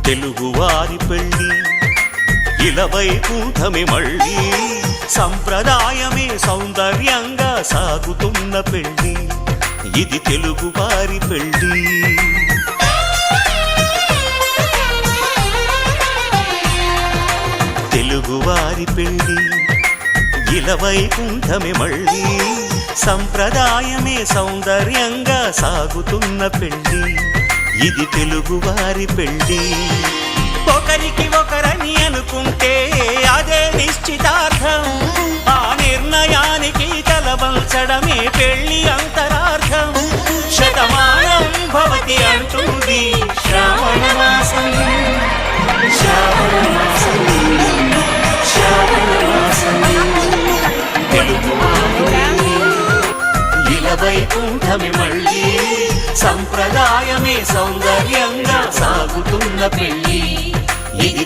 తెలుగువారి పెళ్ళి ఇలవైకుంఠమే మళ్ళీ సంప్రదాయమే సౌందర్యంగా సాగుతున్న పెళ్ళి ఇది తెలుగువారి పెళ్ళి తెలుగువారి పెళ్ళి ఇలవైకుంఠమే మళ్ళీ సంప్రదాయమే సౌందర్యంగా సాగుతున్న పెళ్ళి ఇది తెలుగువారి పెళ్ళి ఒకరికి ఒకరని అనుకుంటే అదే నిశ్చితార్థం ఆ నిర్ణయానికి తలవంచడమే పెళ్ళి అంతరార్థం శతమానం భవతి అంటుంది శ్రావణ మాసం ఇలవైకుంఠమే మళ్ళీ సంప్రదాయమే సౌందర్యంగా సాగుతున్న పెళ్ళి ఇది